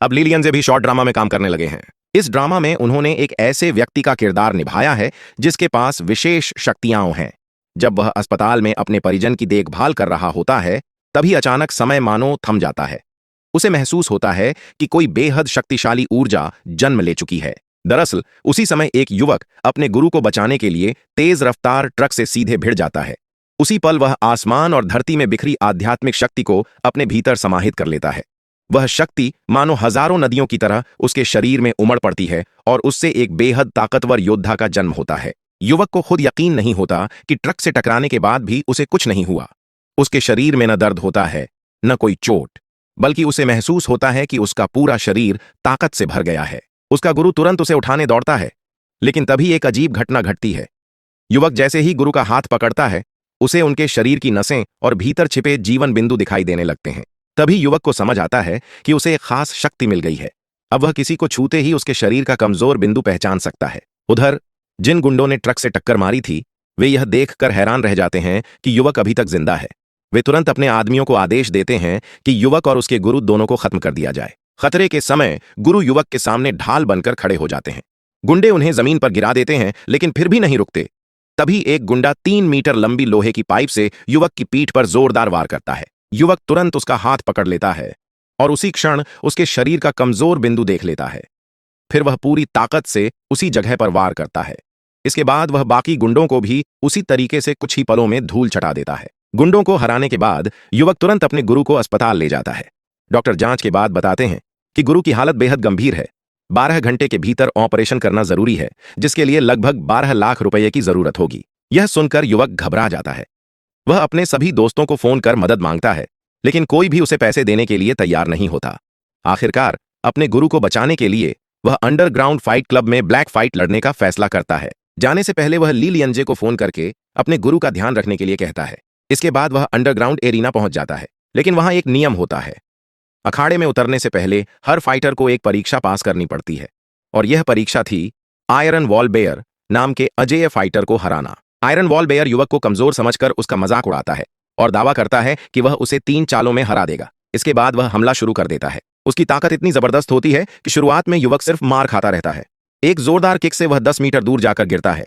अब लिलियन भी short drama में काम करने लगे हैं। इस ड्रामा में उन्होंने एक ऐसे व्यक्ति का किरदार निभाया है जिसके पास विशेष शक्तियां हैं। जब वह अस्पताल में अपने परिजन की देखभाल कर रहा होता है, तभी अचानक समय मानो थम जाता है। उसे महसूस होता है कि कोई बेहद शक्तिशाली ऊर्जा जन्म ले चुकी है। दरअसल उसी समय एक युवक अपने गुरु को बचाने के लिए तेज रफ्तार ट्रक से सीधे भिड़ जाता है। उसी पल वह आसमान और धरती में बिखरी आध्यात्मिक शक्ति को अपने भीतर समाहित कर लेता है। वह शक्ति मानो हजारों नदियों की तरह उसके शरीर में उमड़ पड़ती है और उससे एक बेहद ताकतवर योद्धा का जन्म होता है। युवक को खुद यकीन नहीं होता कि ट्रक से टकराने के बाद भी उसे कुछ नहीं हुआ। उसके शरीर में न दर्द होता है, न कोई चोट, बल्कि उसे महसूस होता है कि उसका पूरा शरीर ताकत से भर गया है। उसका गुरु तुरंत उसे उठाने दौड़ता है, लेकिन तभी एक अजीब घटना घटती है। युवक जैसे ही गुरु का हाथ पकड़ता है, उसे उनके शरीर की नसें और भीतर छिपे जीवन बिंदु दिखाई देने लगते हैं। तभी युवक को समझ आता है कि उसे एक खास शक्ति मिल गई है। अब वह किसी को छूते ही उसके शरीर का कमजोर बिंदु पहचान सकता है। उधर जिन गुंडों ने ट्रक से टक्कर मारी थी, वे यह देखकर हैरान रह जाते हैं कि युवक अभी तक जिंदा है। वे तुरंत अपने आदमियों को आदेश देते हैं कि युवक और उसके गुरु दोनों को खत्म कर दिया जाए। खतरे के समय गुरु युवक के सामने ढाल बनकर खड़े हो जाते हैं। गुंडे उन्हें जमीन पर गिरा देते हैं, लेकिन फिर भी नहीं रुकते। तभी एक गुंडा 3 मीटर लंबी लोहे की पाइप से युवक की पीठ पर जोरदार वार करता है। युवक तुरंत उसका हाथ पकड़ लेता है और उसी क्षण उसके शरीर का कमजोर बिंदु देख लेता है। फिर वह पूरी ताकत से उसी जगह पर वार करता है। इसके बाद वह बाकी गुंडों को भी उसी तरीके से कुछ ही पलों में धूल चटा देता है। गुंडों को हराने के बाद युवक तुरंत अपने गुरु को अस्पताल ले जाता है। डॉक्टर जांच के बाद बताते हैं कि गुरु की हालत बेहद गंभीर है। 12 घंटे के भीतर ऑपरेशन करना जरूरी है, जिसके लिए लगभग 12 लाख रुपए की जरूरत होगी। यह सुनकर युवक घबरा जाता है। वह अपने सभी दोस्तों को फोन कर मदद मांगता है, लेकिन कोई भी उसे पैसे देने के लिए तैयार नहीं होता। आखिरकार अपने गुरु को बचाने के लिए वह अंडरग्राउंड फाइट क्लब में ब्लैक फाइट लड़ने का फैसला करता है। जाने से पहले वह ली लियंजे को फोन करके अपने गुरु का ध्यान रखने के लिए कहता है। इसके बाद वह अंडरग्राउंड एरिना पहुंच जाता है, लेकिन वहां एक नियम होता है। अखाड़े में उतरने से पहले हर फाइटर को एक परीक्षा पास करनी पड़ती है, और यह परीक्षा थी आयरन वॉल बेयर नाम के अजेय फाइटर को हराना। आयरन वॉल बेयर युवक को कमजोर समझकर उसका मजाक उड़ाता है और दावा करता है कि वह उसे 3 चालों में हरा देगा। इसके बाद वह हमला शुरू कर देता है। उसकी ताकत इतनी जबरदस्त होती है कि शुरुआत में युवक सिर्फ मार खाता रहता है। एक जोरदार किक से वह 10 मीटर दूर जाकर गिरता है